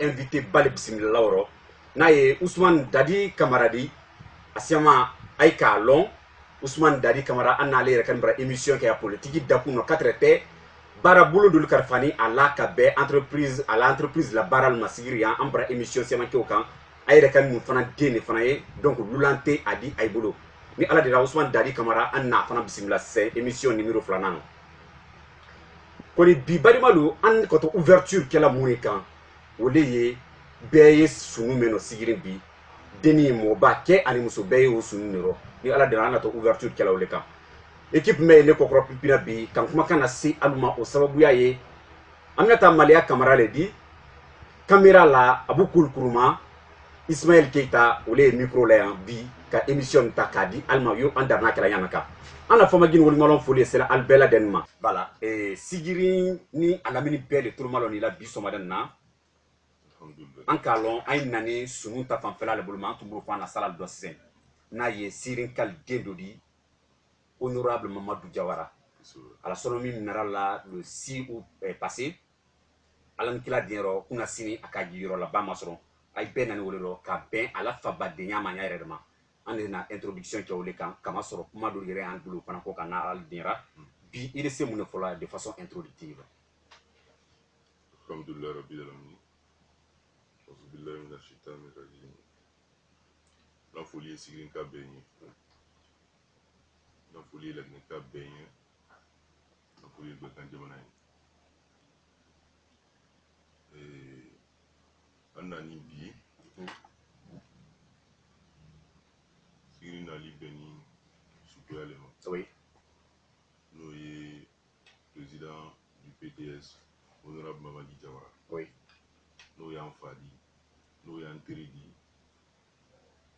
invité bali bismillah lawro na ye Ousmane Dadi Camaradi asiama aika long Ousmane Dadi Camara anale yɛrɛ kan bara émission kɛ ya politique dakun no 4 te bara bolo dul karfani ala ka bɛ entreprise à l'entreprise la baral masigiri ya ambra émission sema ke kan ayre kan mu fana dene fana ye donc lulante adi ay bolo ni ala de Ousmane Dadi Camara anna fana bismillah c'est émission numéro flanano koni bi balimalu an ko to ouverture kala muni kan wole ye beye sunu meno sigirin bi deni mo ba ke ani muso beye o sunu nero ni ala de na to ouverture kala wole kan équipe me ne ko kro pipina bi kan kuma kana si aluma o sababu ya ye amnata malia Camara le di caméra la abukul kuruma Ismaël Keita ole micro la bi ka émission ta kadi alma yo andarna kala yanaka ana fama gin wol malon folie c'est la albela denma voilà et sigiri ni alamini belle tout malon ni la bi somadan na en kalon ay nani sunu ta fan fela le bulma tumbu fana sala do sen na ye sirin kal dendodi honorable Mamadou Diawara à la sonomi mineral le 6 août passé alan kila dinero kuna sini akaji yoro la ba masron ay benani wolero ka ben ala faba de nyama nya redema na introduction ke wole kan kama soro kuma do yere an bulu fana ko kana al dinra bi il se mun fola de façon introductive alhamdulillah rabbil alamin billahi minash shaitanir rajim la folie sigin ka benye la folie la ka benye la folie be kan jamana anani bi sigin na li beni supérieur oui nous est président du PDS honorable Mamadi Diawara oui nous y en fadi nous y en tridi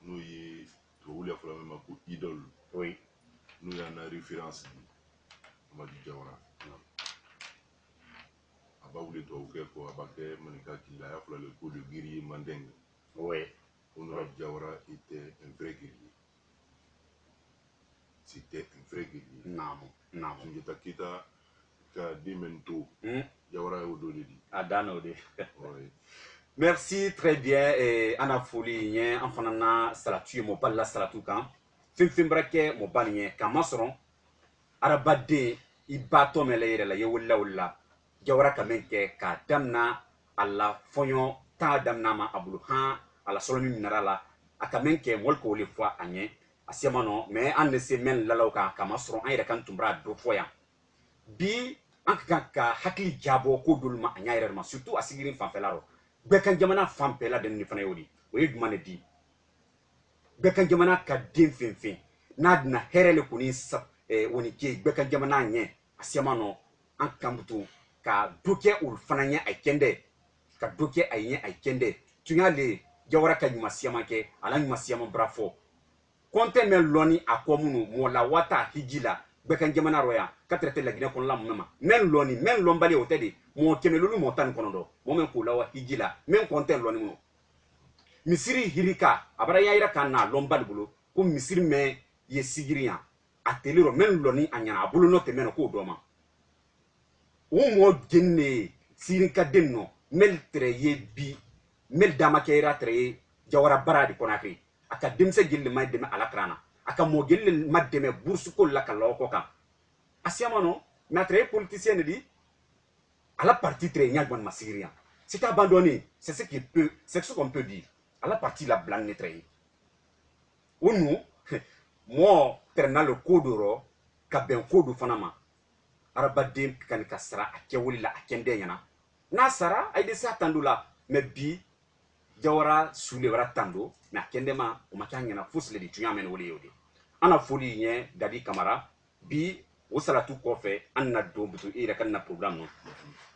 nous y trouvé la fois même pour idole oui nous y en a référence Mamadi Diawara aba voulait toi faire quoi abaké manika qui a fait le coup de guerrier mandeng oui honorable Diawara était un vrai guerrier c'était un vrai guerrier non Sunjata Keita ka demento Diawara odoledi adano de oui. Merci très bien et ana foli yen en fanana salatu mo balla salatu kan fim brake mo balien kamasron arabade ibato mele la yewalla Diawara kamenke ka damna alla fonyo ta damna ma abulu ha ala solomi minerala akamenke molko le fois anye asiamano mais an se men lalaw ka kamasron ayre kan tumbra do foya bi an ka hakili jabo ko dolma anyayre ma surtout asigirin fanfelaro bekan jamana fanpela den ni fana yodi o ye duma ne di bekan jamana ka den fenfen na dina herele kuni sa woni ke bekan jamana nye asiamano an kambutu ka doke ul fana nye ay kende ka doke ay nye ay kende tunyale Diawara ka nyuma siama ke ala nyuma siama brafo konte men loni akomunu mo la wata hijila bekan jamana roya ka traiter la Guinée kon la mama men loni men lombali o tedi mo kemelulu mo tan kono do mo men ko la wa hijila men konte loni mo misiri hirika abara yaira kana lombali bulu ko misiri me ye sigiriya ateliro men loni anyana bulu no te men ko do ma o mo genne sirinka denno mel tre ye bi mel dama keira tre Diawara baradi konakri aka demse gelle may deme alakrana aka mo gelle maddeme bourse ko la kala ko kan asiamano notre politicien dit à la partie très nyagwan masigirian c'est abandonné c'est ce qu'on peut dire à la partie la blanc très ou nous moi prenant le codoro ka ben kodu fanama arabadem kan kasra akewuli la akende yana na sara ay de satandula mais bi Diawara soulevera tando mais akendema o makanya na fusle di tuyamen wole yodi ana foli yen Dadi Camara bi o salatu kofe anna do butu ira kan na programme no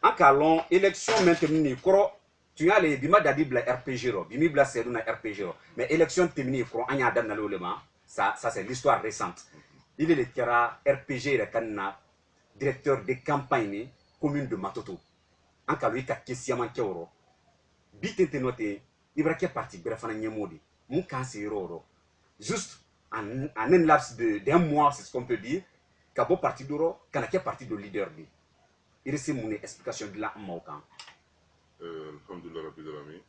aka lon élection maintenue koro tuyale bima Dadi bla RPG ro bimi bla sedu na RPG ro mais élection terminée koro anya dan na lolema ça c'est l'histoire récente il est le kera RPG ira kan na directeur de campagne commune de Matoto aka lui ka kesiaman kewro bitete noté ibrake parti brefana nyemodi mon cancer juste en un laps d'un mois c'est ce qu'on peut dire kabo parti d'oro kana ke parti de leader bi il c'est mon explication de la maukan alhamdulillah rabbil alamin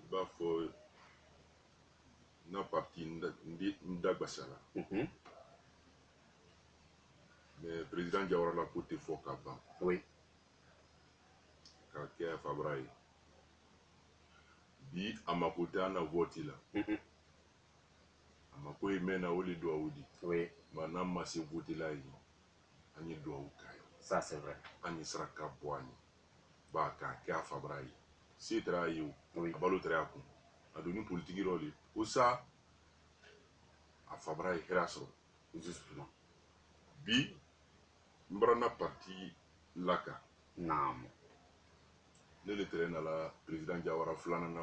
b'a fɔ na parti ndagbasala mais président Jawara la ko tɛ fɔ ka ban oui ka kɛ Fabra ye bi a mako tɛ an na vote la a mako ye mɛn na o de duwawu di oui mais n'an ma se vote la ye an ye duwawu k'a ye ça c'est vrai an ye saraka bɔ an ye ba k'a kɛ a Fabra ye se tɛra a ye o oui a balo tɛra a kun a donni politique rɔ de ko sa a Fabra ye hɛrɛ sɔrɔ justement bi n bɔra na parti la kan naam ne de tɛrɛ nala président Jawara filanan na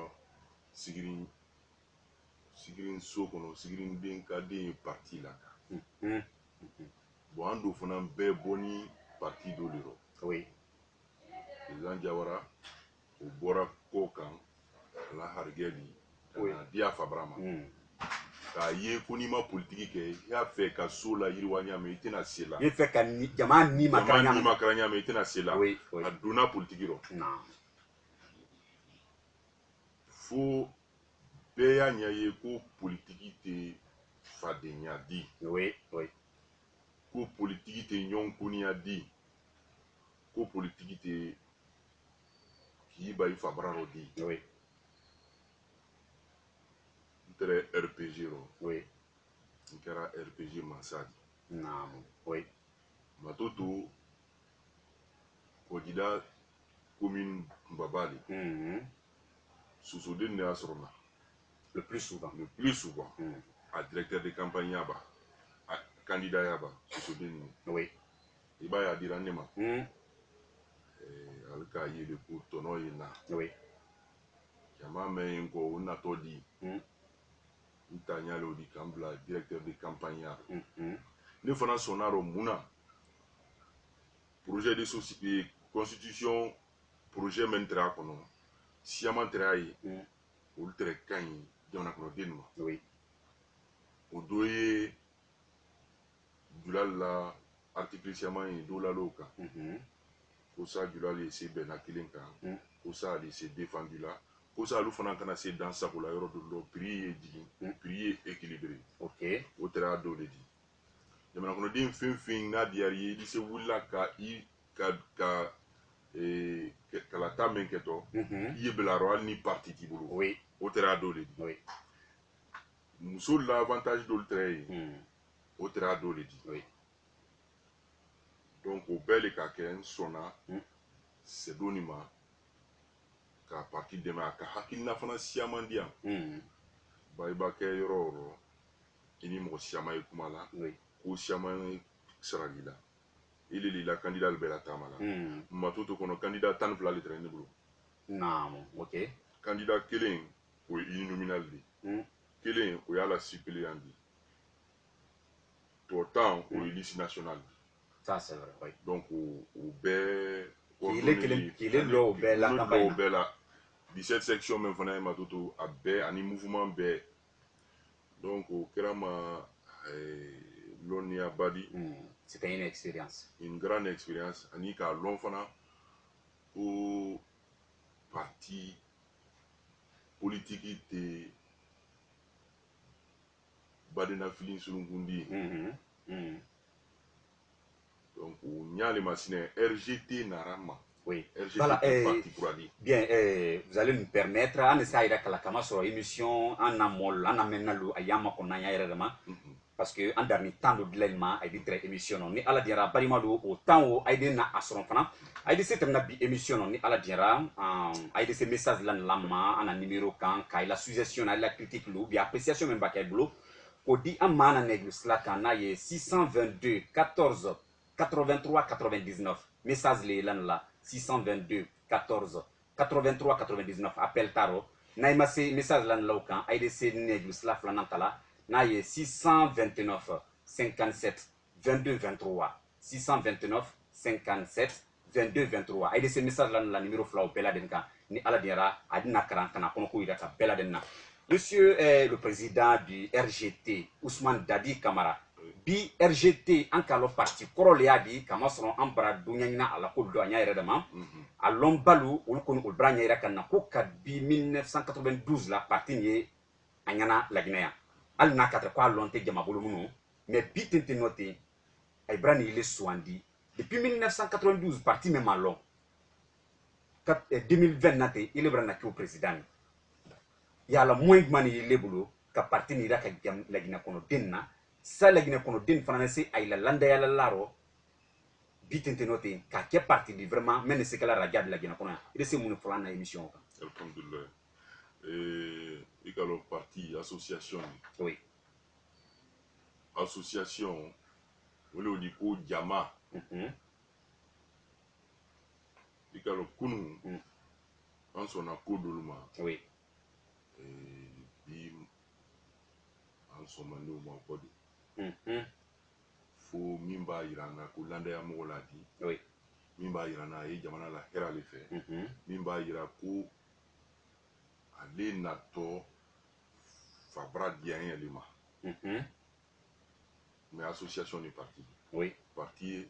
sigirin so kɔnɔ sigirin den ka den ye parti la kan bon an do fana bɛɛ bɔ ni parti dɔ de rɔ oui président Jawara o bɔra ko kan ala harigɛ di ka oui na di a Fabra ma k'a ye ko n'i ma politiki kɛ i y'a fɛ ka so la yiriwa ɲaamɛ i tɛna se la il fait ka jama ni ma kara ɲaamɛ i tɛna se la oui oui a donna politiki rɔ naam fo bɛɛ y'a ɲɛ ye ko politiki tɛ fadenya di oui oui ko politiki tɛ ɲɔnkoniya di ko politiki tɛ k'i ba i Fabra rɔ di oui n tɛrɛ RPG rɔ oui n kɛra RPG mansa di naam oui ma to to Kɔgida commune Kunbaba de sosoden de y'a sɔrɔ na le plus souvent a directeur de campagne yaba a candidat yaba sosoden ni oui i b'a ye a dira ne ma ale k'a yele ko tɔnɔ ye na oui jama mɛn ye n kɔ o natɔ di n ta ɲale o di k'an bila directeur de campagne ya ne fana sɔnna rɔ mun na projet de société constitution projet min tɛrɛ a kɔnɔ siyaman tɛrɛ a ye olu tɛrɛ ka ɲi jamana kɔnɔden ma oui o dɔ ye Julal la article siyaman ye dɔ lal'o kan ko sa Julal ye se bɛnna kelen kan ko sa ale se défendu la ko sa olu fana kana se dan sago la yɔrɔ dɔ la prix ye jigin prix ye équilibré ok o tɛrɛ a dɔ de di jamana kɔnɔden fɛn fɛn n'a diyara i ye i se wulila ka kalata min kɛtɔ i ye bila yɔrɔ hali ni parti t'i bolo oui o tɛrɛ a dɔ de di oui muso la avantage dɔw tɛrɛ ye o tɛrɛ a dɔ de di oui donc o bɛɛ de ka kɛ n sɔnna sɛdo nin ma ka parti dɛmɛ a ka hakilina fana siyaman di yan ba i b'a kɛ yɔrɔ o yɔrɔ i ni mɔgɔ siyaman ye kuma la ko siyaman sarali la i le lila candidat bɛɛ la taama la matoto kɔnɔ candidat 12 le tɛrɛ ne bolo naam ok candidat kelen o ye uninominal de kelen o y'a la suppléant di tɔ tan o ye liste nationale ça c'est vrai oui donc o bɛɛ kile lɔ o bɛɛ la campagne bɛɛ la 17 section min fana ye matoto a bɛɛ ani mouvement bɛɛ donc o kɛra ma lɔnniya ba di c'était une expérience une grande expérience ani k'a lɔn fana ko parti politiki tɛ badena fili surungundi donc o ɲale masinɛ RGT nara ma oui RGT voilà parti kuradi bien vous allez nous permettre an ne sa yɛrɛ kala kama sɔrɔ émission an na mɔl an na mɛnna lo a yama kɔnɔ ya yɛrɛ ma parce que an darni temps do dilan ma ay di tɛrɛ émission no ni ala diyara balima do o temps o ay de na a sɔrɔ fana ay de se tɛmɛna bi émission no ni ala diyara ay de se message lan lamma an na numéro kan k'a la suggestion ay la critique lo bi appréciation min ba kɛ bolo ko di an ma na nɛgɛ sila kan n'a ye 622 14 83 99 message le lan la 622 14 83 99 appel taro n'a ma se message lan la kan ay de se nɛgɛ sila filanan ta la n'a ye 629 57 22 23 629 57 22 23 ay de se message lan la numéro fila o bɛɛ laden kan ni ala diyara a dina karan kana kɔnɔ ko yira ka bɛɛ laden na. Monsieur le président du RGT, Ousmane Dadi Kamara, bi RGT an kalo parti kɔrɔ le y'a di kama sɔrɔ an bara dunya ɲina ala ko do an y'a yɛrɛ dama a lɔn balu olu kɔni olu bara ɲɛ yɛrɛ ka na ko ka bi 1992 la parti nin ye a ɲana laginɛ yan hali n'a ka tɛ ko a lɔn tɛ jama bolo minnu mais bi tenten nɔ ten a bara nin ile suwandi depuis 1992 parti même a lɔn 2020 na ten ile bara na kɛ o président yala moins jumɛn ni ile bolo ka parti nin yɛrɛ ka laginɛ kɔnɔ den na sa laginɛ kɔnɔ den fana se a yɛlɛ landayala larɔ bi tenten nɔ ten k'a kɛ parti di vraiment mɛ ni se kɛla raja de laginɛ kɔnɔ yan i bɛ se mun fɔlɔ an na émission kan. Alhamdulillah. I ka lɔ parti association. Oui. Association wele di ko jama. I ka lɔ kunu an sɔnna ko dolu ma. Oui. Bi an sɔnmandenw ma kɔ de. Fo min b'a yira an na ko landaya mɔgɔ la di. Oui. Min b'a yira an na a ye jamana la hɛrɛ ale fɛ. Min b'a yira ko ale natɔ fabara di an yɛlɛ ma. Mais association ni parti. Oui. Parti ye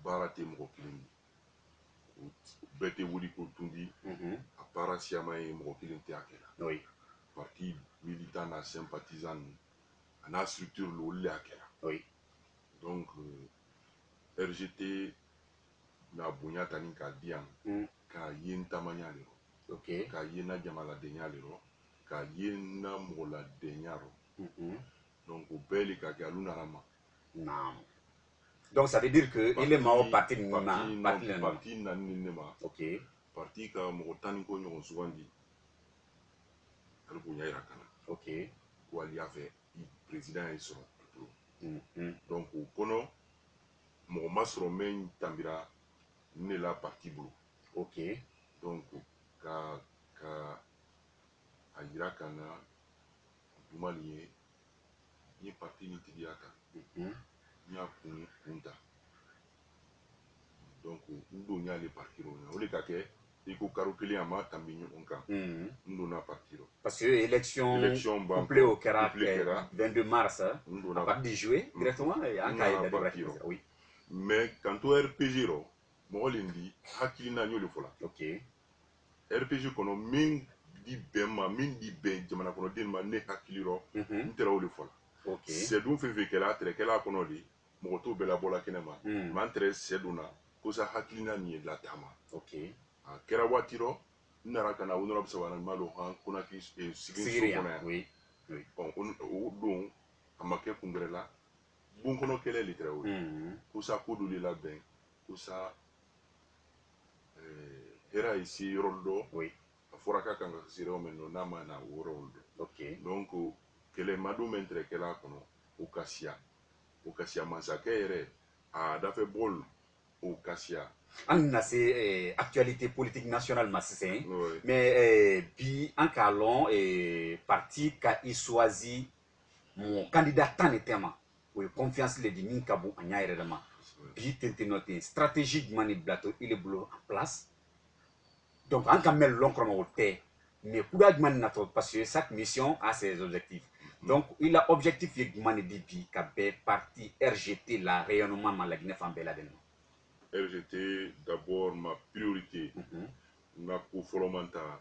baara tɛ mɔgɔ kelen ye. Bɛɛ tɛ wuli ko tundi. A baara siyama ye mɔgɔ kelen tɛ a kɛ la. Oui. Parti militant na sympathisant a n'a structure lo olu le a kɛ la. Oui. Donc RGT na bonya ta ni k'a di yan k'a ye n taamanya le rɔ. Ok. K'a ye n na jamaladenya le rɔ k'a ye n na mɔgɔladenya rɔ. Donc o bɛɛ le ka kɛ alu nana ma. Naam. Donc ça veut dire que il est mort parti ni ma parti nani ne ma. Ok. Parti ka mɔgɔ tan ni ko ɲɔgɔn sugandi ale bonya yira kana. Ok. Ko ale y'a fɛ président ye sɔrɔ tuturo. Donc o kɔnɔ mɔgɔ ma sɔrɔ min tanbira ne la parti bolo. Ok. Donc ka a yira ka na duma nin ye n ye parti ni tigiya ta. N y'a kun ta. Donc n don y'ale parti rɔ o de ka kɛ i ko karo kelen a ma tanbi ɲɔgɔn kan. N donna parti rɔ. Parce que élection couplée au kɛra 22 mars à partir de juillet directement an k'a ye date rɔ. Oui. Mais kan to RPG rɔ mɔgɔ le di hakilina n y'o de fɔ la. Ok. RPG kɔnɔ min di bɛn ma min di bɛn jamana kɔnɔden ma ne hakili rɔ n tɛra o de fɔ la. Ok. Sɛdun fɛn fɛn kɛra a tɛrɛkɛla kɔnɔ de mɔgɔ t'o bɛɛ labɔla kɛnɛ ma. mais an tɛrɛ sɛdun na ko sa hakilina nin ye lataama. Ok. A kɛra waati rɔ n nana ka na honorable Sabara Malo han Konakri sigiri so kɔnɔ yan. Oui. Oui. O don a ma kɛ congrès la bon kɔnɔ kɛlɛ le tɛrɛ o ye. Ko sa ko dɔ de labɛn ko sa hɛrɛ ye se yɔrɔ dɔ. Oui. A fɔra k'a kan ka se yɔrɔ min na n'a ma na o yɔrɔ dɔn. Ok. Donc kɛlɛ madon min tɛrɛkɛla kɔnɔ o kasiya masakɛ yɛrɛ a dafɛ bɔl o kasiya. An na se actualité politique nationale ma sisan mais bi an k'a lɔn parti ka i choisi mon candidat tan de tɛma o ye confiance le di min ka bon a ɲa yɛrɛ de ma bi tenten nɔ ten stratégie jumɛn ni bilatɔ ile bolo en place donc an ka mɛn lɔn kɔrɔma o tɛ mais kuda jumɛn ni natɔ parce que chaque mission a ses objectifs donc il a objectif ye jumɛn de di bi ka bɛn parti RGT la rayonnement ma laginɛ fan bɛɛ la de nɔ. RGT d'abord ma priorité na ko fɔlɔ man ta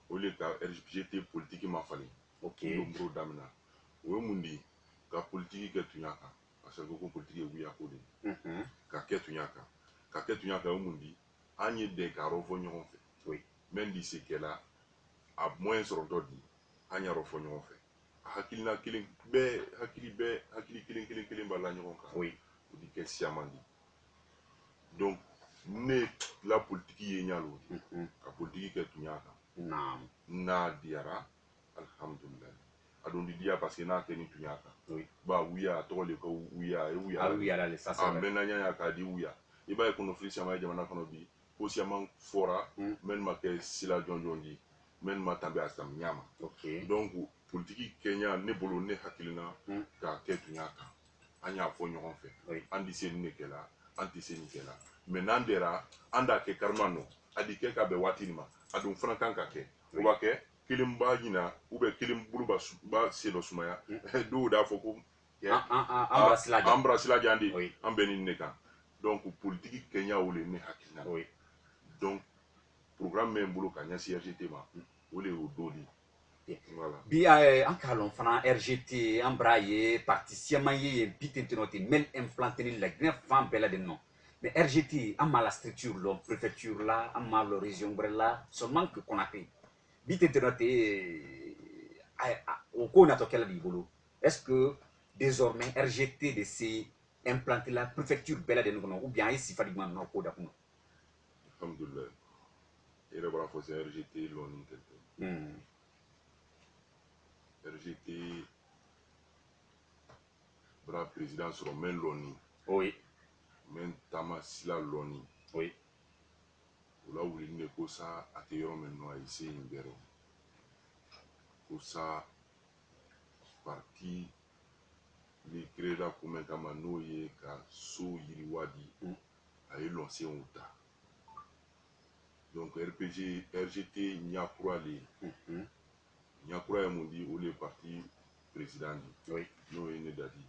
o le ka RGT politique ma falen. Ok. Ndombro damina o ye mun di ka politique kɛ tunya kan parce que ko politique ye wuya ko de ka kɛ tunya kan o ye mun di an ye den ka rɔ fɔ ɲɔgɔn fɛ. Oui. même di se kɛla a moyen sɔrɔ dɔ di an y'a rɔ fɔ ɲɔgɔn fɛ a hakilina kelen bɛɛ hakili kelen b'a la ɲɔgɔn kan. Oui. O di kɛ siyaman di. Donc ne la politique ye ɲalo ka politique kɛ tunya kan. N'a diyara alhamdulillah a don di diya parce que n'a kɛ ni tunya kan. Oui. Ba wuya a tɔgɔ le ko wuya le ça c'est a mɛnna ɲa k'a di wuya i b'a ye kɔnɔfili caman ye jamana kɔnɔ bi ko caman fɔra minnu ma kɛ sila jɔnjɔn di minnu ma tanbe a samu ɲa ma. Donc politique kɛɲa ne bolo ne hakilina k'a kɛ tunya kan an y'a fɔ ɲɔgɔn fɛ an di se nin de kɛla an tɛ se nin kɛla mais n'an dera an d'a kɛ karima nɔ a di kɛ ka bɛn waati nin ma a dun fana kan ka kɛ o b'a kɛ kelen b'a ɲina ou bien kelen bolo b'a se dɔ sumaya dɔw d'a fɔ ko embrassila jandi oui an benin ne kan donc politique Kenya wole ne hakina oui donc programme men bolo ka ɲɛsi RGT ma o le y'o do di voilà bi an k'a lɔn fana RGT an bɔra ye parti siaman ye yen bi tenteno ten même implanté ni Laginɛ fan bɛɛ lajɛlen nɔ mais RGT an ma la structure lɔn préfecture la an ma lɔn région wɛrɛ la seulement que Konate bi tenteno ten o ko natɔ kɛla b'i bolo est-ce que désormais RGT de se implanté la préfecture bɛɛ lajɛlen kɔnɔ ou bien an ye sifa di jumɛn na o ko da kɔnɔ alhamdulillah i yɛrɛ b'a fɔ c'est RGT lɔnni tɛ RGT bra président sɔrɔ men lɔnni oui men taama sila lɔnni oui o la wulini de ko sa a tɛ yɔrɔ min nɔ a ye se yen bɛɛ rɔ ko sa parti ni créera ko min kama n'o ye ka so yiriwa di a ye lɔnsenw ta donc RGT ɲakura le ɲakura ye mun di o le parti président di n'o ye ne dadi di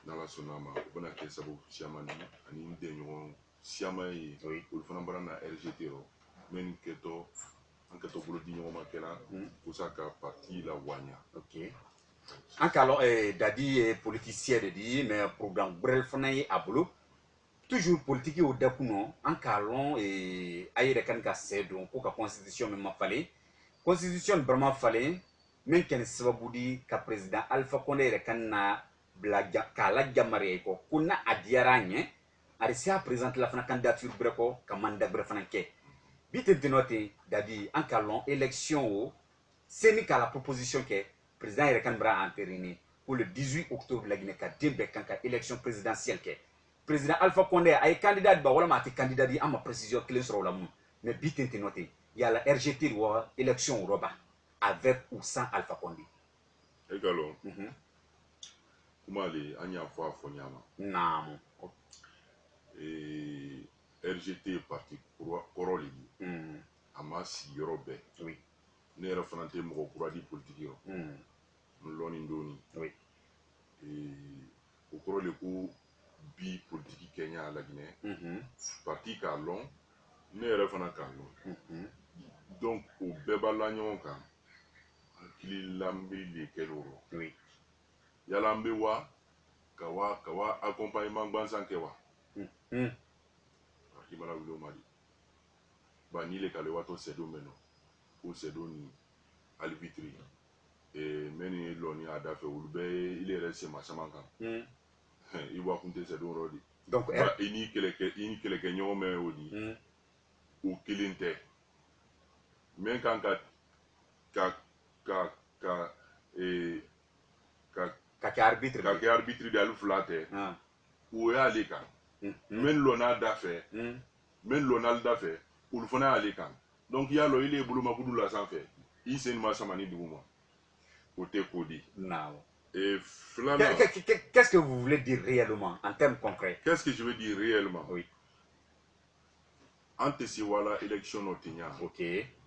n'ala sɔnna a ma o bɛna kɛ sababu siaman di ani n dɛɲɔgɔn siaman ye olu fana bara na RGT rɔ min kɛtɔ an kɛtɔ bolo di ɲɔgɔn ma kɛra ko sa ka parti la waɲa an k'a lɔn dadi ye politicien de di mais programme wɛrɛ fana ye a bolo toujours politique y'o dakun nɔ an k'a lɔn a yɛrɛ kan ka sɛ don ko ka constitution min ma falen constitution nin barama falen min kɛni sababu di ka président Alpha Condé yɛrɛ kan na bila k'a la yamaruya kɔ ko na a diyara a ɲɛ a bɛ se a présenter la fana candidature bɛrɛ kɔ ka mandat bɛrɛ fana kɛ bi tenteno ten dadi an k'a lɔn élection o seni k'a la proposition kɛ président yɛrɛ kan bara entériné pour le 18 octobre Laginɛ ka den bɛɛ kan ka élection présidentielle kɛ président Alpha Condé a ye candidat di ba walama a tɛ candidat di an ma précision kelen sɔrɔ o la mun mais bi tenteno ten yala RGT de wa élection rɔba avec ou sans Alpha Condé e ka lɔn kuma le an y'a fɔ a fɔ ɲama naamu RGT ye parti kɔrɔ le di a ma sigi yɔrɔ bɛɛ ne yɛrɛ fana tɛ mɔgɔ kura di politiki rɔ n lɔnni doni o kɔrɔ le ko bi politiki kɛɲa Laginɛ parti k'a lɔn ne yɛrɛ fana k'a lɔn donc o bɛɛ b'a la ɲɔgɔn kan hakililanbiri de kɛl'o rɔ yala an bɛ wa ka wa accompagnement gansan kɛ wa parti mana wuli o ma di ba ni le k'ale watɔ sɛdenw bɛ nɔ ko sɛdenw ni alibitiri mɛ ni lɔnni a da fɛ olu bɛɛ ye ile yɛrɛ sema caman kan i wakun tɛ sɛdenw rɔ di donc i ni kɛlɛkɛ ɲɔgɔn mɛn o di o kelen tɛ mɛ kan ka kɛ arbitre de ale fila tɛ o y'ale kan mɛ lɔnna da fɛ mɛ lɔnna da fɛ olu fana y'ale kan donc i y'a lɔ ile ye bolomakudu la sanfɛ i sen ma sama ni dugu ma o tɛ ko di filanan qu'est-ce que vous voulez dire réellement en termes concrets qu'est-ce que je veux dire réellement an tɛ se wala élection nɔ tɛ ɲa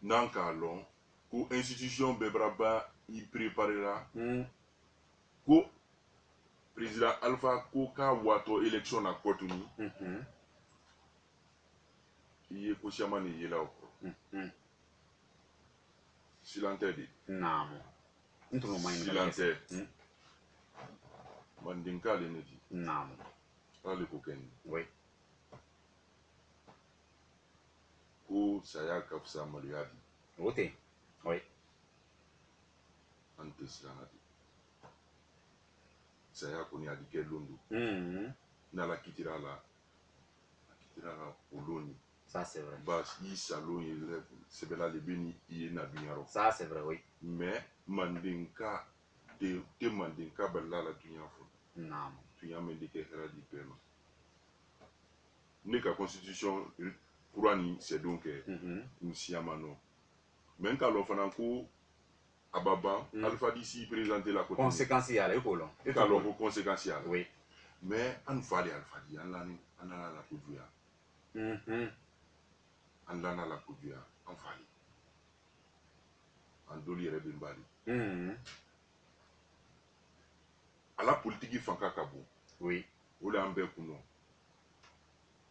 n'an k'a lɔn ko institution bɛɛ bara ba i préparera ko président Alpha ko k'a watɔ élection na kɔ tuguni i ye ko caman de yela o kɔrɔ silan tɛ de silan tɛ mandenka le ne di ala le ko kɛ nin ko saya ka fisa maloya di an tɛ siran na di saya kɔni a di kɛ don do n'ala kitira la o don ni ba i salon ye sɛbɛla le bɛ ni i ye na duɲa rɔ mais mandenka tɛ mandenka balila la duɲa fɔ duɲa min de kɛ hɛrɛ di bɛɛ ma ne ka constitution kura ni sɛdenw kɛ n siyama nɔ mais n k'a lɔn fana ko a ba ban Alpha d'ici présenté la côté conséquence y'a la i k'o lɔn e k'a lɔn ko conséquence y'a la mais an fa de Alpha di an nana la ko juguya an nana la ko juguya an fa de an doli yɛrɛ bɛ n ba de à la politique fanka kabo. Oui. Ou le ambe kuno.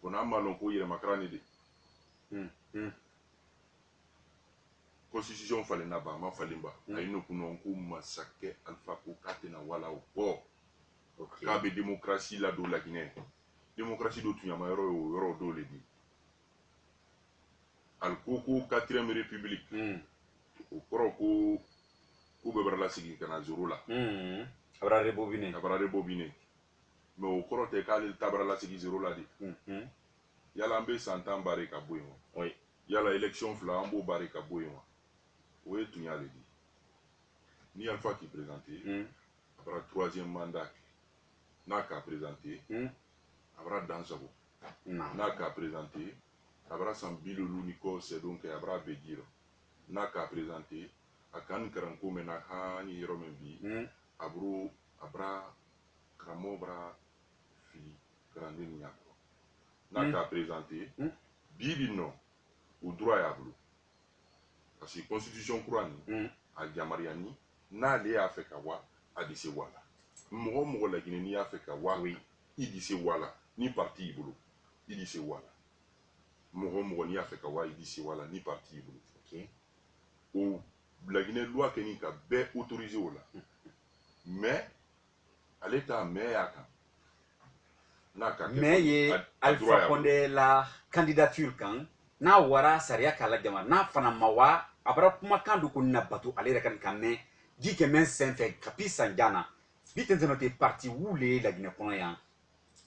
On a malon ko yere makrani de. Constitution fallait naba ma falimba. Aïno kuno ko masake alpha ko katena wala o bo. Kabe démocratie la do la Guinée. Démocratie do tunyama yoro do le di. Al koko 4e république. O koro ko bebra la sigi kana zoro la. Abra rebobiné. Mais au koro te kali tabra la sigi zoro la di. Yala ambe santan bare ka boyo. Oui. Yala élection fla ambo bare ka boyo. Oui, tunya le di. Ni Alpha qui présenté. Abra 3e mandat. N'a présenté. Abra Danzabo. N'a présenté. Abra Sambilo l'unico c'est donc Abra Bedir. N'a présenté. Akan karanko mena hani yero membi. Abro Abra Kramobra fi grande nyako. N'a présenté. Bibi non. Ou droit à blou. Parce que constitution courani. A Diamariani. N'a les a fait kawa. A dise wala. Mogo la Guinée ni a fait kawa. Oui. Il dise wala. Ni parti ibulu. Il dise wala. Mogo ni a fait kawa. Il dise wala. Ni parti ibulu. Ok. Ou la Guinée loi qui ka bé autorisé ou là. Mais à l'état mais à quand. Mais Alpha Condé la candidature quand na wara saria kala jama na fana mawa abara kuma kandu ko na batu ale kan kamé di ke men sen fait kapi sanjana bitenzeno te parti wule la Guinée konoya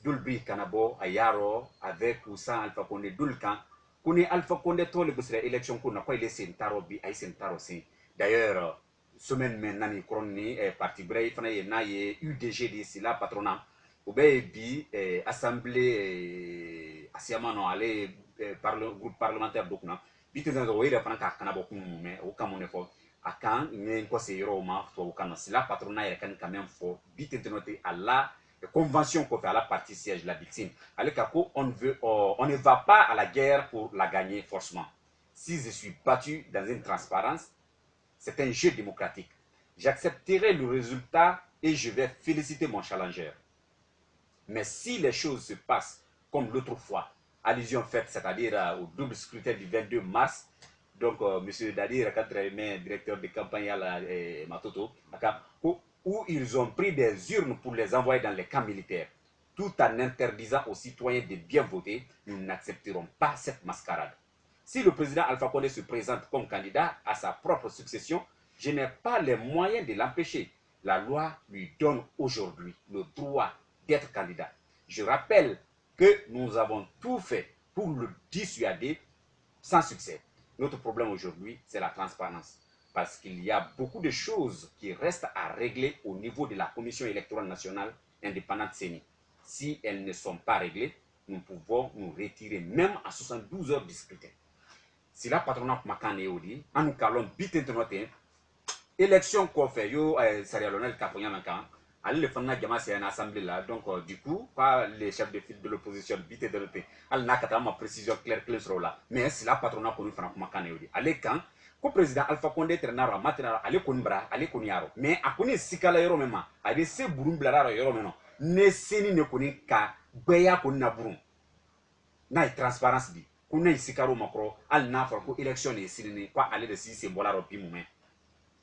dulbi kanabo ayaro avec ou sans Alpha Condé dulkan kuni Alpha Condé to le busre élection ko na ko ile sen taro bi ay sen taro sin d'ailleurs semaine men nani kronni parti bray fana ye na ye UDG di sila patronat ou bien bi assemblée asiamano ale par le groupe parlementaire dokuna bitenzeno o ira fana ka kanabo kumme o kamone fo akan ngen ko se yoro ma fo kana sila patronat ya kan quand même fo bitenzeno te alla convention qu'on fait à la partie siège la victime. On ne va pas à la guerre pour la gagner forcément. Si je suis battu dans une transparence, c'est un jeu démocratique. J'accepterai le résultat et je vais féliciter mon challenger. Mais si les choses se passent comme l'autre fois, allusion faite, c'est-à-dire au double scrutin du 22 mars, donc M. Dadir, directeur de campagne à la Matoto, où ils ont pris des urnes pour les envoyer dans les camps militaires, tout en interdisant aux citoyens de bien voter, nous n'accepterons pas cette mascarade. Si le président Alpha Condé se présente comme candidat à sa propre succession, je n'ai pas les moyens de l'empêcher. La loi lui donne aujourd'hui le droit d'être candidat. Je rappelle que nous avons tout fait pour le dissuader sans succès. Notre problème aujourd'hui, c'est la transparence. Parce qu'il y a beaucoup de choses qui restent à régler au niveau de la Commission électorale nationale indépendante CENI. Si elles ne sont pas réglées, nous pouvons nous retirer même à 72 heures du scrutin. Si la patronat makan eodi, en kalon bitentenote, élection qu'on fait, yo Sierra Leone kafonya mankan, allez le fana jama c'est une assemblée là, donc du coup, pas les chefs de file de l'opposition bitentenote, al nakata ma précision claire sur là, mais si la patronat qu'on fana makan eodi, allez quand ko président Alpha Condé trenara matera ale konbra ale koniaro mais akoni sikala yoro mema ade se burumblara yoro meno ne seni ne koni ka gbeya koni na burum na transparence di kuna sikaro makro al na fa ko election e sinini kwa ale de si bolaro bi mumen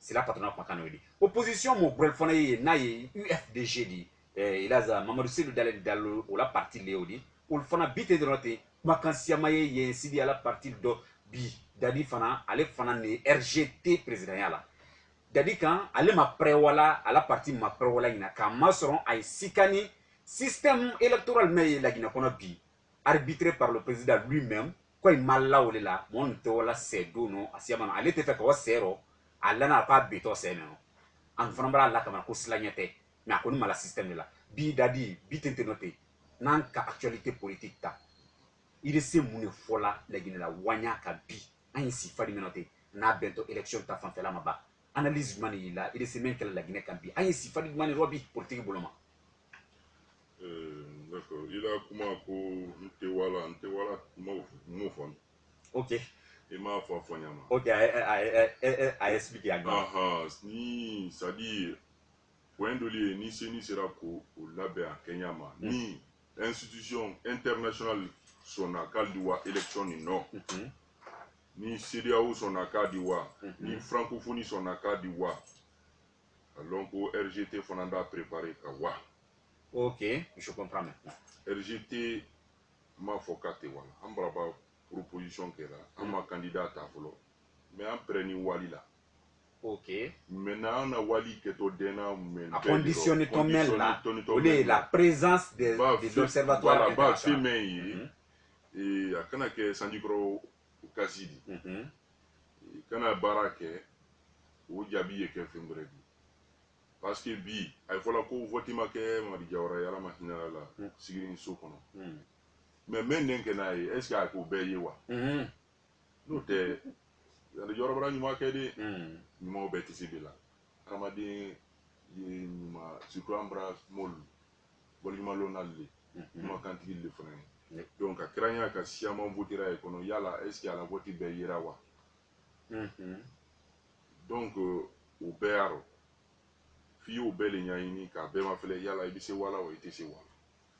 c'est la patronat makano di opposition mo brel fona ye na ye UFDG di ilaza Mamadou Seydou Dallo o la partie leodi ou fona bité de noté makansia maye ye sidi à la partie do bi dadi fana ale fana ni RGT présidentiel la dadi kan ale ma préwala à la partie ma préwala ina ka masoron ay sikani système électoral mais la Guinée kono bi arbitré par le président lui-même quoi il mala ou là mon tola c'est dono asiama ale te fait ko zéro ala na pa beto c'est non en fana bra la kama ko slanyete mais akoni mala système là bi dadi bitente noté nan ka actualité politique ta il se mune fola la Guinée la wanya ka bi an si fadi menote na bento élection ta fan fela maba analyse mani la il se men la Guinée ka bi an si fadi mani robi politique boloma d'accord il a comment ko nte wala mo fon ok et ma fa fonyama ok I explique ya ni c'est à dire point de lieu ni seni sera ko o labɛn a kɛɲa ma ni institution internationale sɔnna k'ale di wa élection ni nɔ ni CEDEAO sɔnna k'a di wa ni francophonie sɔnna k'a di wa alors ko RGT fana b'a préparé ka wa. Ok, je comprends maintenant. RGT m'a fɔ k'a tɛ wala an baraba proposition kɛra an ma candidat ta fɔlɔ mais an pɛrɛ ni wali la. Ok. Maintenant, on a wali que to dena a conditionné ton mail là, la présence de l'observatoire international. Et a kana ke sandikro kasidi. Kana barake o jabi ye ke fimbredi. Parce que bi ay fola ko votima ke mari jawra yala ma hinala la sigirin so kono. Mais men nen ke na est ce que ko beye wa. No te ya jawra bra nyuma ke de nyuma beti sibila. Ramadi ye nyuma surtout ambra mol bol nyuma lonali nyuma kantigi le fana. Donc a kranya ka siama votera e kono yala est ce que ala voti be yera wa. Donc o bearo fi o bele nyaini ka be ma fele yala ibi se wala o ite se wala.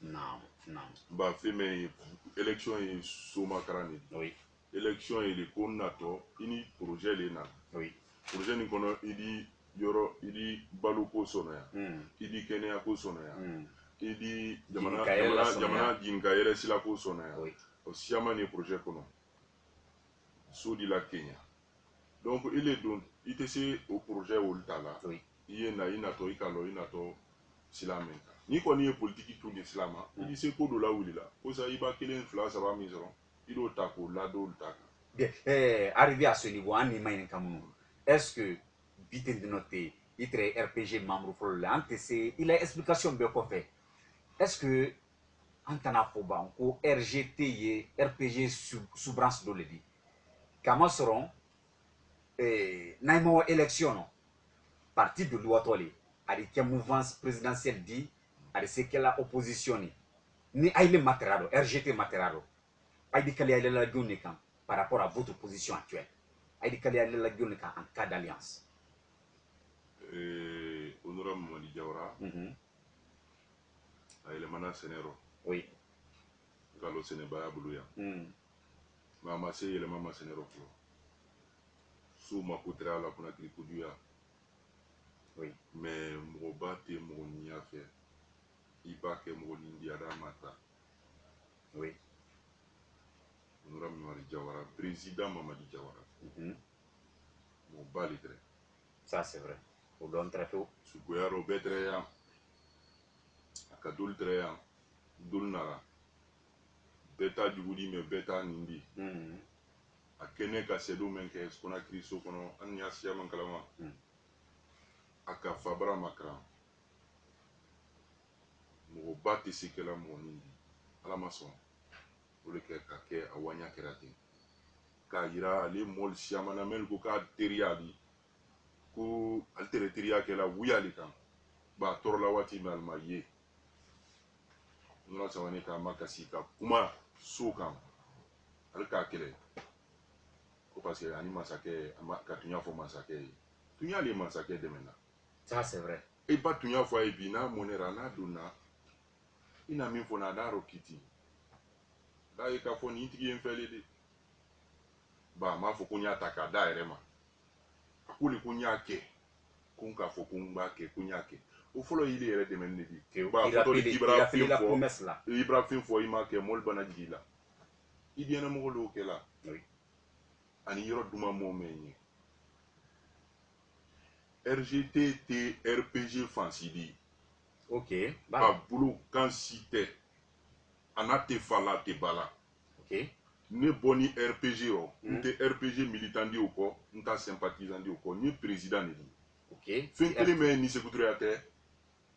Non. Ba fe me élection e soma karani. Oui. Élection e le konato ini projet le na. Oui. Projet ni kono idi yoro idi balu ko sonoya. Idi kenya ko sonoya. Idi jamana jinka yele sila ko sonoya. Oui. O siama ni projet kono. So di la Kenya. Donc il est donc il te au projet au tala. Oui. Il est na inato ikalo inato silamenka. Ni ko ni politique tout l'islam. Il se ko do la wuli la. Ko sa iba kelen fla ça va misero. Il o tako la do taka. Bien, arrivé à ce niveau, est-ce que vite de noter, il est RPG membre pour l'ANTC, il a explication de quoi faire. Est-ce que en Tanafoban, ou RGT, RPG sous branche de l'édit, comment seront naimo élection, parti de l'Ouatoli, avec quelle mouvance présidentielle dit, avec ce qu'elle a oppositionné, ni aile matéralo, RGT matéralo, aide qu'elle est la gueule par rapport à votre position actuelle. Aide qu'elle est la gueule en cas d'alliance. Honorable Mamadi Diawara, aile mana senero. Oui. Galo senebaya buluya. Mama se yele mama senero flo. Sou ma kutra la kuna krikuduya. Oui. Mais mo bate mo nia fe. Iba ke mo lindiara mata. Oui. Honorable Mamadi Diawara, président Mamadi Diawara. Mo balitre. Ça c'est vrai. Au don très tôt. Sugoyaro betreya. Akadul treya. Dulnara. Beta jugudi me beta nindi. Akene ka sedo menke skona kriso kono anya siya mankalama. Aka fabra makra. Mo bati sikela mo nindi. Alamason. Ole ke kake awanya kerate. Ka yira ale mol siya manamel ko ka teriadi. Ko altere teria kela wuyali kan. Ba torla wati malma ye. Nuna sawane ka makasi ka kuma so kan. Alka kele. Ko parce que ani masake ka tunya fo masake. Tunya le masake de mena. Ça c'est vrai. E ba tunya fo e bina monera na dona. Ina min fo na daro kiti. Da e ka fo ni tigi en fele de. Ba ma fo kunya taka da erema. Akuli kunya ke. Kun ka fo kun ba ke kunya ke. O folo ile ere de men di. Ba fo to Ibra fin fo. Ibra fin fo ima ke mol bana jila. Idiana mo lo ke la. Oui. Ani yoro duma mo menye. RGT te RPG fansidi. Ok. Ba bulu kan site. Anate fala te bala. Ok. Ne boni RPG o. Nte RPG militandi ou ko. Nta sympathisandi ou ko. Ni président ni. Ok. Finkele me ni secrétaire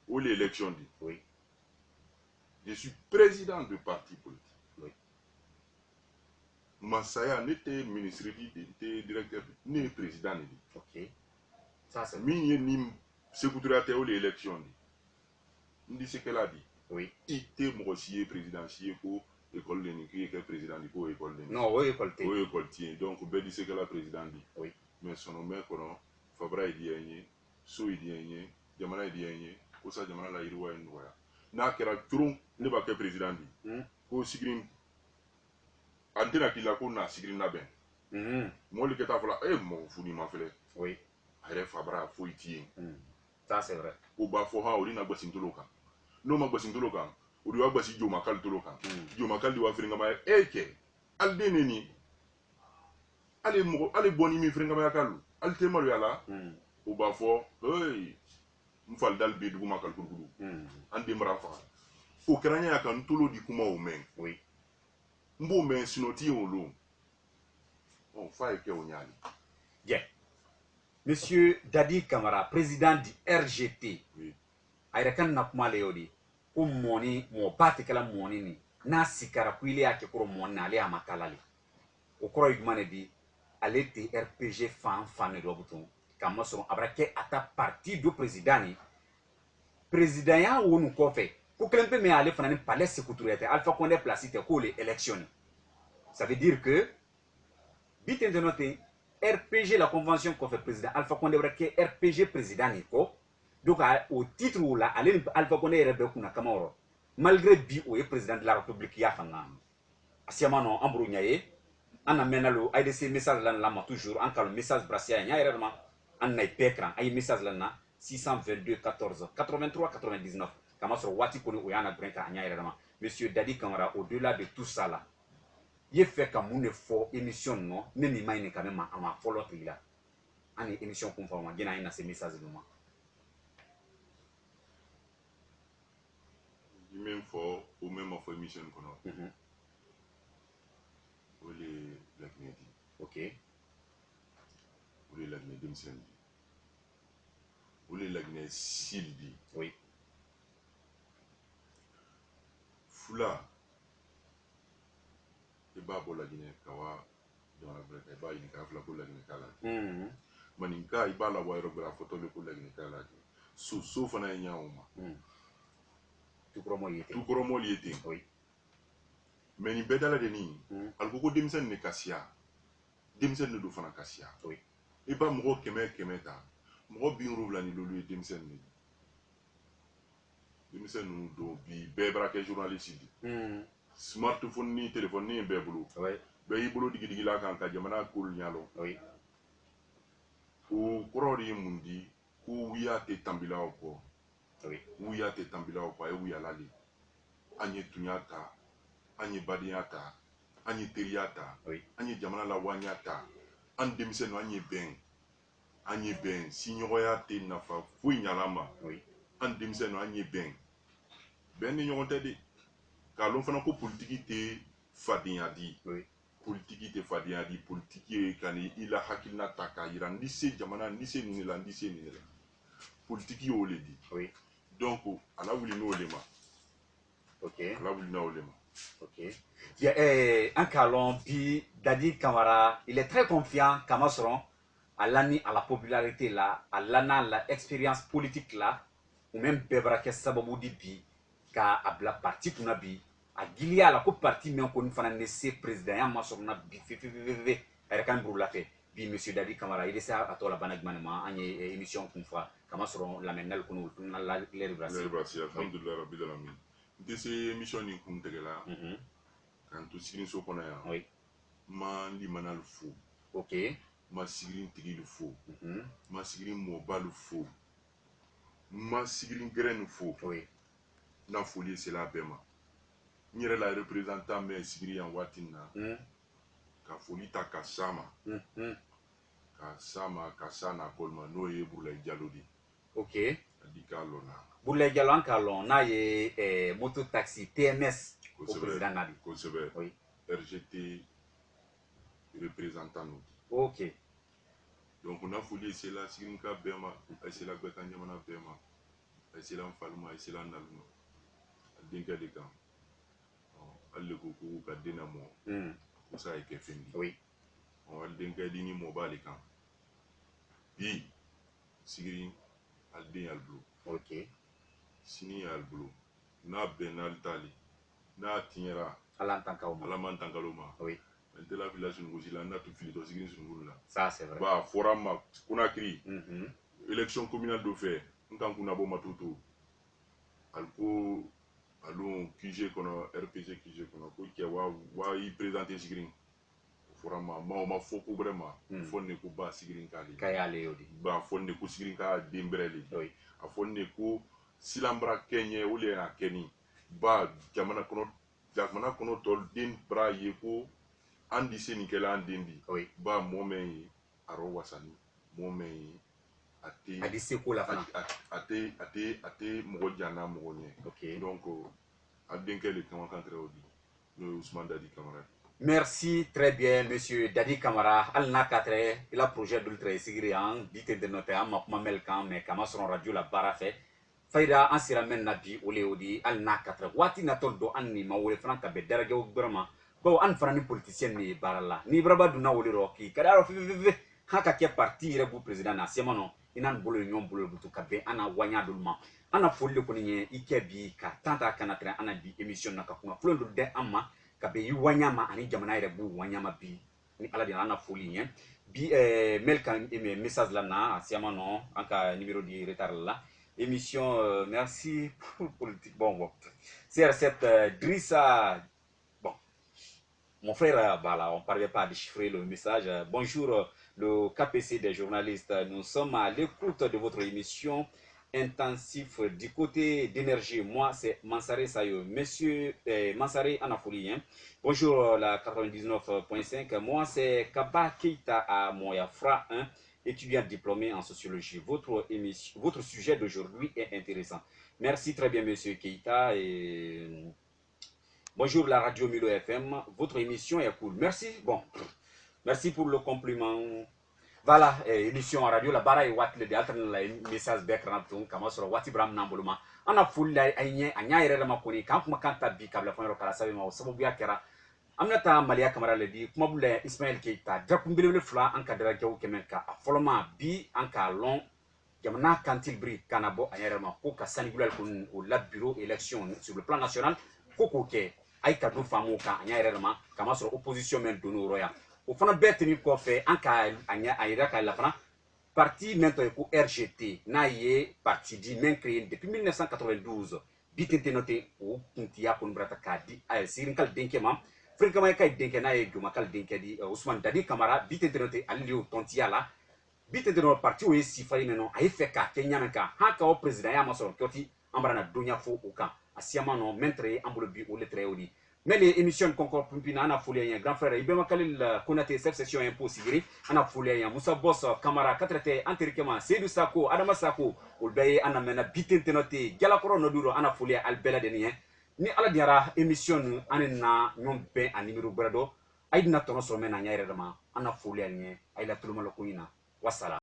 ou l'élection dit. Oui. Je suis président de parti politique. Oui. Masaya n'était ministre n'était directeur ni président ni. Ok. Ça c'est Mini ni secrétaire ou l'élection dit. Ndi ce qu'elle a dit. Oui. Ité moisier présidentiel pour école de Niki et président du pour école de Niki. Non, oui, école Oui, école tient. Donc, ben dit ce qu'elle a président dit. Oui. Mais son nom est qu'on Fabra il dit so il dit jamana ye diya ye ko sa jamana la yiriwa ye nɔgɔya n'a kɛra coron ne b'a kɛ président di ko sigirin an tɛna k'i la ko n'a sigirin labɛn mɔbili kɛ taa fɔla mɔgɔ funi ma filɛ a yɛrɛ fabara foyi ti ye ça c'est vrai o b'a fɔ ha o de na gbasi tolo kan n'o ma gbasi tolo kan o de b'a gbasi jomakali tolo kan jomakali de b'a firinkama ye kɛ ali den ne nin ale bɔ ni min firinkama kalu ali tɛ maloya la o b'a fɔ n fali dali bɛ duguma kali kurukuru an den bara faga o kɛra n y'a kan n tolo di kuma o mɛn n b'o mɛn sinɔ ti ye o lo f'a ye kɛ o ɲaali bien monsieur Dadi Camara président du RGT a yɛrɛ ka na kuma le y'o de ko mɔni mɔgɔba tɛ kɛla mɔni ni n'a sikara ko ile y'a kɛ kɔrɔ mɔni na ale y'a ma kala le o kɔrɔ ye jumɛn de di ale tɛ RPG fan de dɔ butun ka masɔrɔ a bɛra kɛ a ta parti do président ni président ya wonu kɔfɛ ko kelen pe min ale fana ni palais sécurité Alpha Condé place tɛ ko le élection ça veut dire que bitin de noter RPG la convention kɔfɛ président Alpha Condé bɛra kɛ RPG président ni kɔ donc au titre où là ale ni Alpha Condé yɛrɛ bɛ kunna kama yɔrɔ malgré bi o ye président de la république ya fanga asiama non an buru ɲa ye an na mɛnna lo AIDC message la lama toujours an kalo message brasia ɲa yɛrɛ ma an na ipe écran ay message la na 622 14 83 99 kama sɔrɔ waati kɔni o y'an bɛn ka ɲa yɛrɛ ma monsieur Dadi Camara au delà de tout ça là ye fɛ ka mun de fɔ émission nɔ ne ni ma ɲini ka ma a ma fɔlɔ tigi la an ni émission kun fɔ ma gɛnna an na se message ma min fɔ o même ma fɔ émission kɔnɔ o le laginɛ di ok o le laginɛ denmisɛn di o le laginɛ sil di oui fula i b'a bɔ laginɛ ka wa jamana bɛrɛ kan i b'a ɲini k'a fila ko laginɛ k'a la maninka i b'a labɔ yɔrɔ bɛrɛ a fɔtɔ bɛ ko laginɛ k'a la so fana ye ɲa o ma tukɔrɔmɔli ye ten mɛ nin bɛɛ dala de nin ali ko denmisɛnnin de kasiya denmisɛnnin de do fana kasiya i b'a mɔgɔ kɛmɛ ta mɔgɔ 70 ni lolu ye denmisɛnnin de denmisɛnnin ninnu don bi bɛɛ bara kɛ journaliste di smartphone ni téléphone ni bɛɛ bolo bɛɛ y'i bolo digi la kan ka jamana kolu ɲalɔ o kɔrɔ de ye mun di ko wuya tɛ tanbilaw kɔ wuya tɛ tanbilaw kɔ a ye wuyala de an ye tunya ta an ye badenya ta an ye teriya ta an ye jamana la wanya ta an denmisɛnninw an ye bɛn siɲɔgɔnya tɛ nafa foyi ɲala ma an denmisɛnninw an ye bɛn ni ɲɔgɔn tɛ de k'a lɔn fana ko politiki tɛ fadenya di politiki tɛ fadenya di politiki ye ka ni i la hakilina ta k'a yira n se jamana n se nin de la n se nin de la politiki y'o le di donc ala wuli n'o le ma ala wuli n'o le ma ok un calon puis Dadi Camara il est très confiant kama sɔrɔ à la popularité là à la expérience politique là ou même bɛɛ bara kɛ sababu di bi ka a bila parti kunna bi a giliya la ko parti min kɔni fana ne se président ya ma sɔrɔ na bi fefefefe a yɛrɛ kan buru lafɛ bi monsieur Dadi Camara il est a tɔ la bana jumɛn ma an ye émission kun fa kama sɔrɔ lamɛnnali kɔni na la l'air brasi alhamdulillah rabbil alamin n tɛ se émission nin kun tɛgɛla k'an to sigirinso kɔnɔ yan ma limanali fo ma sigirin tigili fo ma sigirin mɔbalu fo ma sigirin gɛrɛni fo n'a foli sela a bɛɛ ma n yɛrɛ la représentant bɛ sigiri yan waati in na ka foli ta ka s'a ma ka s'a nakɔli ma n'o ye Burulayi Jalo de a di k'a lɔn na Burulayi Jalo an k'a lɔn n'a ye moto taxi TMS o président na di kosɛbɛ RGT représentant no ok donc n'a foli sela sigirinka bɛɛ ma a sela bɛɛ kan jamana bɛɛ ma a sela n fali ma a sela n nalu ma a denkɛ de kan ale ko ko ka den lamɔ ko sa ye kɛ fɛn di ale denkɛ di ni mɔ b'ale kan bi sigiri ale den y'ale bolo sini y'ale bolo n'a bɛn n'ale t'ale n'a tiɲɛra ala man tankalo ma n tɛ la fili sunugusi la n na tu fili tɔ sigiri sunuguru la ça c'est vrai ba fɔra ma Conakry élection communale dɔ fɛ nkan kuna bo matutu alko alon QG kono RPG QG kono ko ke wa i présenter sigrin fora ma foko vraiment fonne ko ba sigrin kayale yodi ba fonne ko sigrin ka dembreli a fonne ko silambra kenye ule na keni ba jamana kono tol din bra yeko andi seni kala andindi ba momen aro wasani momen ati seko la fana ate mogo jana mogo nye donc adenke le kama kantre odi no Ousmane Dadi Camara. Merci très bien monsieur Dadi Camara al nakatre ila projet d'ultra sigrian dite de noter am mamel kan mais kama son radio la barafe fayda an sira men nabi ole odi al nakatre wati na tol do an ni ma wole fana ka be darage o brama bo an fana ni politicien ni barala ni braba duna wole roki kadaro haka ke parti rebu president na semano inan bolo ñom bolo butu ka be ana wanya dulma ana folle ko ni ikebi ka tanta kanatra ana bi émission na ka kuma flondo de amma ka be wanya ma ani jamana rebu wanya ma bi ni ala dina ana folie yen bi melkan message là na semano anka numéro di retard là émission merci pour politique bon CR7 Drissa bon mon frère voilà on parlait pas de chiffrer le message bonjour le KPC des journalistes, nous sommes à l'écoute de votre émission intensif du côté d'énergie. Moi, c'est Mansare Sayo. Monsieur Mansare Anafouli. Bonjour, la 99.5. Moi, c'est Kaba Keita à Moyafra 1, étudiant diplômé en sociologie. Votre sujet d'aujourd'hui est intéressant. Merci très bien, monsieur Keita. Et... Bonjour, la radio Milo FM. Votre émission est cool. Merci. Bon. Merci pour le compliment. Voilà, émission radio la bara et wat le alterne la message background ton kama soro wati bram namboluma ana full la aynya anya yere ma koni kan kuma kanta bi kabla fon kala sabe ma sababu ya kera amnata Malia Camara le di kuma bulle Ismaël Keita drakum bilele fla an kadara jaw kemenka a foloma bi an ka long jamana kantil bri kanabo ayere ma ko ka sanigulal kun au la bureau élection sur le plan national ko ke ay ka do famu ka anya yere ma kama soro opposition men dono roya o fana bɛɛ tɛmɛ kɔfɛ an ka a yira k'a la fana parti min tɔgɔ ko RGT n'a ye parti di min créé depuis 1992 bi tɛ noté o kuntiya kɔni barata k'a di Sirin Kal denkɛ ma Firinkama ka denkɛ n'a ye Joma Kal denkɛ di Ousmane Dadi Camara bi tɛ noté ale de y'o tɔntiya la bi tɛ noté parti o ye sifa ye nɔ a ye fɛ k'a kɛ ɲamɛ kan han ka o président y'a ma sɔrɔ kɛti an bara na donya fo o kan a siyama nɔ min tɛ an bolo bi o le tɛ o di mais les émissions concours pumpina ana folie grand frère Ibema Khalil Konaté cette session impôt sigiri ana folie Moussa Boss Camara katrete anterikema Seydou Sako Adama Sako ulbaye ana mena bitente noté galakoro noduro ana folie albela denien ni ala diara émission anena ñom be a numéro brado aydina tono so mena nyaire dama ana folie ni ayla tuluma lo kuina wassalam